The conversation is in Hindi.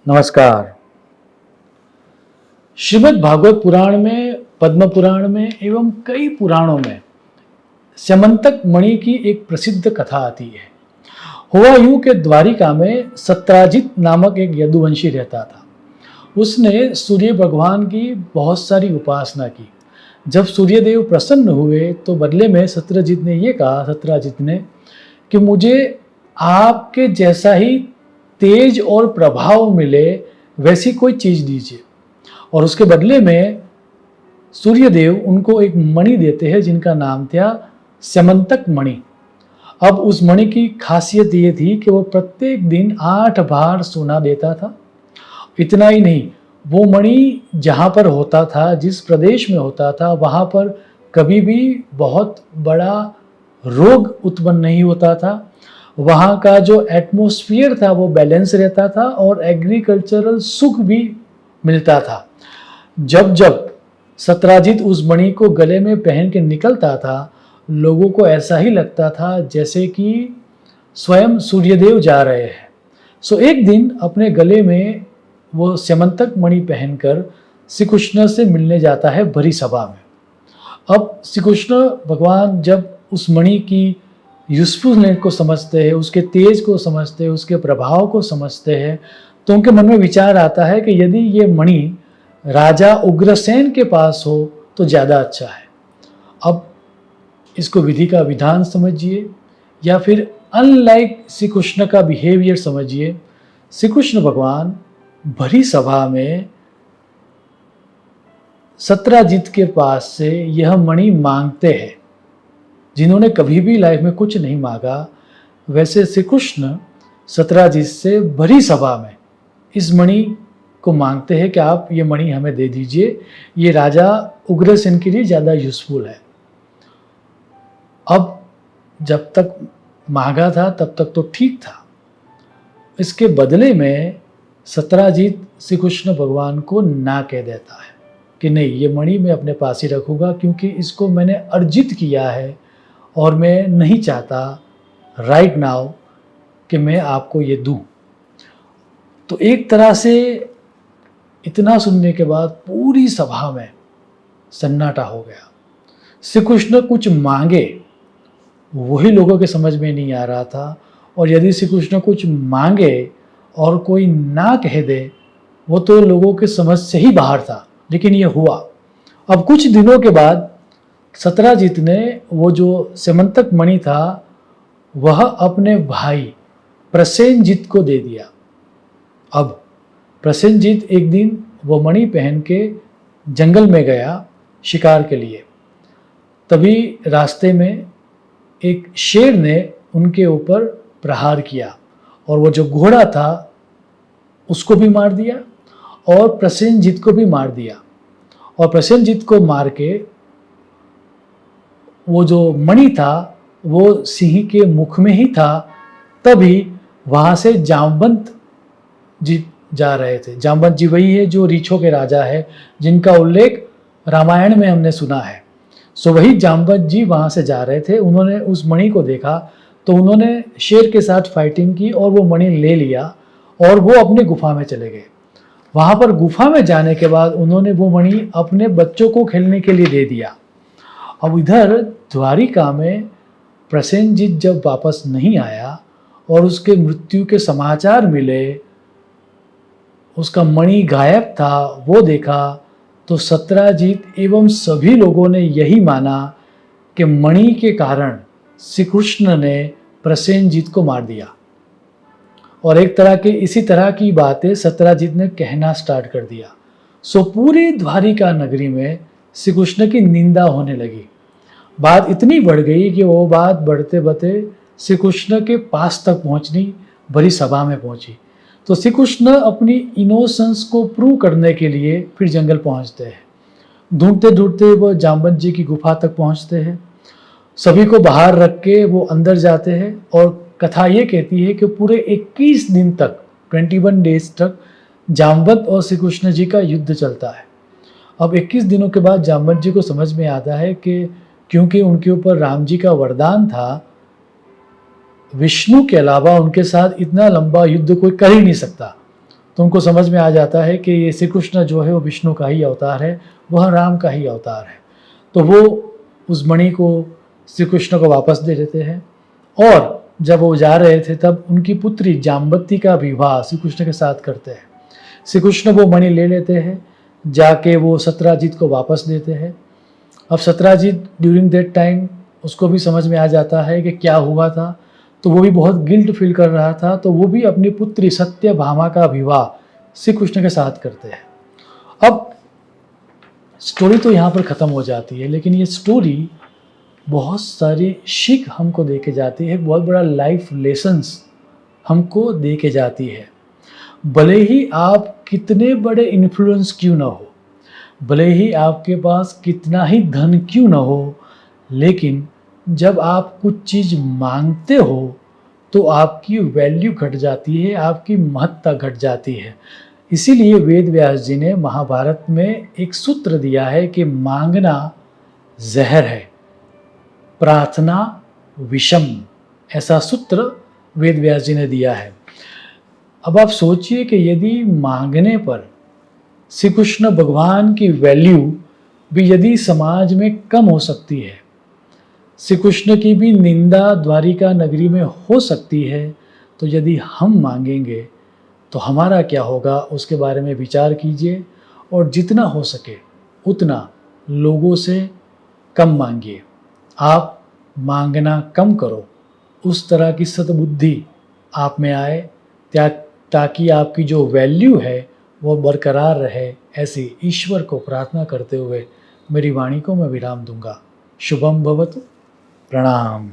नमस्कार। श्रीमद् भागवत पुराण में, पद्म पुराण में एवं कई पुराणों में स्यमंतक मणि की एक प्रसिद्ध कथा आती है। हुआ यूं के द्वारिका में सत्राजित नामक एक यदुवंशी रहता था। उसने सूर्य भगवान की बहुत सारी उपासना की। जब सूर्यदेव प्रसन्न हुए तो बदले में सत्राजित ने ये कहा, कि मुझे आपके जैसा ही तेज और प्रभाव मिले वैसी कोई चीज दीजिए। और उसके बदले में सूर्यदेव उनको एक मणि देते हैं जिनका नाम था स्यमंतक मणि। अब उस मणि की खासियत ये थी कि वो प्रत्येक दिन 8 बार सोना देता था। इतना ही नहीं, वो मणि जहाँ पर होता था, जिस प्रदेश में होता था, वहाँ पर कभी भी बहुत बड़ा रोग उत्पन्न नहीं होता था। वहाँ का जो एटमॉस्फेयर था वो बैलेंस रहता था और एग्रीकल्चरल सुख भी मिलता था। जब जब सत्राजित उस मणि को गले में पहन के निकलता था, लोगों को ऐसा ही लगता था जैसे कि स्वयं सूर्यदेव जा रहे हैं। सो एक दिन अपने गले में वो स्यमंतक मणि पहनकर श्री कृष्ण से मिलने जाता है भरी सभा में। अब श्री कृष्ण भगवान जब उस मणि की यूजफुलनेस को समझते हैं, उसके तेज को समझते हैं, उसके प्रभाव को समझते हैं, तो उनके मन में विचार आता है कि यदि ये मणि राजा उग्रसेन के पास हो तो ज़्यादा अच्छा है। अब इसको विधि का विधान समझिए या फिर अनलाइक श्री कृष्ण का बिहेवियर समझिए। श्री कृष्ण भगवान भरी सभा में सत्राजित के पास से यह मणि मांगते हैं, जिन्होंने कभी भी लाइफ में कुछ नहीं मांगा। वैसे श्री कृष्ण सत्राजित से भरी सभा में इस मणि को मांगते हैं कि आप ये मणि हमें दे दीजिए, ये राजा उग्रसेन के लिए ज़्यादा यूजफुल है। अब जब तक मांगा था तब तक तो ठीक था। इसके बदले में सत्राजित श्री कृष्ण भगवान को ना कह देता है कि नहीं, ये मणि मैं अपने पास ही रखूँगा क्योंकि इसको मैंने अर्जित किया है और मैं नहीं चाहता राइट नाउ कि मैं आपको ये दूँ। तो एक तरह से इतना सुनने के बाद पूरी सभा में सन्नाटा हो गया। श्री कृष्ण कुछ मांगे वही लोगों के समझ में नहीं आ रहा था, और यदि श्री कृष्ण कुछ मांगे और कोई ना कह दे वो तो लोगों के समझ से ही बाहर था। लेकिन ये हुआ। अब कुछ दिनों के बाद सत्राजित ने वो जो स्यमंतक मणि था वह अपने भाई प्रसेनजित को दे दिया। अब प्रसेनजित एक दिन वो मणि पहन के जंगल में गया शिकार के लिए। तभी रास्ते में एक शेर ने उनके ऊपर प्रहार किया और वो जो घोड़ा था उसको भी मार दिया और प्रसेनजित को भी मार दिया। और प्रसेनजित को मार के वो जो मणि था वो सिंह के मुख में ही था। तभी वहाँ से जामवंत जी जा रहे थे। जामवंत जी वही है जो रीछों के राजा है, जिनका उल्लेख रामायण में हमने सुना है। सो वही जामवंत जी वहाँ से जा रहे थे। उन्होंने उस मणि को देखा तो उन्होंने शेर के साथ फाइटिंग की और वो मणि ले लिया और वो अपने गुफा में चले गए। वहाँ पर गुफा में जाने के बाद उन्होंने वो मणि अपने बच्चों को खेलने के लिए दे दिया। अब इधर द्वारिका में प्रसेनजित जब वापस नहीं आया और उसके मृत्यु के समाचार मिले, उसका मणि गायब था, वो देखा तो सत्राजित एवं सभी लोगों ने यही माना कि मणि के कारण श्री कृष्ण ने प्रसेनजित को मार दिया। और एक तरह के इसी तरह की बातें सत्राजित ने कहना स्टार्ट कर दिया। सो पूरी द्वारिका नगरी में श्री कृष्ण की निंदा होने लगी। बात इतनी बढ़ गई कि वो बात बढ़ते बढ़ते श्री कृष्ण के पास तक पहुंचनी, बड़ी सभा में पहुंची। तो श्री कृष्ण अपनी इनोसेंस को प्रूव करने के लिए फिर जंगल पहुंचते हैं। ढूंढते ढूंढते वो जामवंत जी की गुफा तक पहुंचते हैं। सभी को बाहर रख के वो अंदर जाते हैं और कथा ये कहती है कि पूरे 21 दिन तक, 21 डेज तक जामवंत और श्री कृष्ण जी का युद्ध चलता है। अब 21 दिनों के बाद जामवंत जी को समझ में आता है कि क्योंकि उनके ऊपर राम जी का वरदान था, विष्णु के अलावा उनके साथ इतना लंबा युद्ध कोई कर ही नहीं सकता। तो उनको समझ में आ जाता है कि ये श्री कृष्ण जो है वो विष्णु का ही अवतार है, वह राम का ही अवतार है। तो वो उस मणि को श्री कृष्ण को वापस दे देते हैं। और जब वो जा रहे थे तब उनकी पुत्री जाम्बवती का विवाह श्री कृष्ण के साथ करते हैं। श्री कृष्ण वो मणि ले लेते हैं, जाके वो सत्यजीत को वापस देते हैं। अब सत्यजीत ड्यूरिंग दैट टाइम उसको भी समझ में आ जाता है कि क्या हुआ था, तो वो भी बहुत गिल्ट फील कर रहा था। तो वो भी अपनी पुत्री सत्यभामा का विवाह श्री कृष्ण के साथ करते हैं। अब स्टोरी तो यहाँ पर ख़त्म हो जाती है, लेकिन ये स्टोरी बहुत सारी सीख हमको दे के जाती है, बहुत बड़ा लाइफ लेसन्स हमको दे के जाती है। भले ही आप कितने बड़े इन्फ्लुएंस क्यों ना हो, भले ही आपके पास कितना ही धन क्यों ना हो, लेकिन जब आप कुछ चीज़ मांगते हो तो आपकी वैल्यू घट जाती है, आपकी महत्ता घट जाती है। इसीलिए वेद व्यास जी ने महाभारत में एक सूत्र दिया है कि मांगना जहर है, प्रार्थना विषम। ऐसा सूत्र वेद व्यास जी ने दिया है। अब आप सोचिए कि यदि मांगने पर श्री कृष्ण भगवान की वैल्यू भी यदि समाज में कम हो सकती है, श्री कृष्ण की भी निंदा द्वारिका नगरी में हो सकती है, तो यदि हम मांगेंगे तो हमारा क्या होगा, उसके बारे में विचार कीजिए। और जितना हो सके उतना लोगों से कम मांगिए। आप मांगना कम करो, उस तरह की सद्बुद्धि आप में आए ताकि आपकी जो वैल्यू है वो बरकरार रहे। ऐसी ईश्वर को प्रार्थना करते हुए मेरी वाणी को मैं विराम दूंगा। शुभम भवतु। प्रणाम।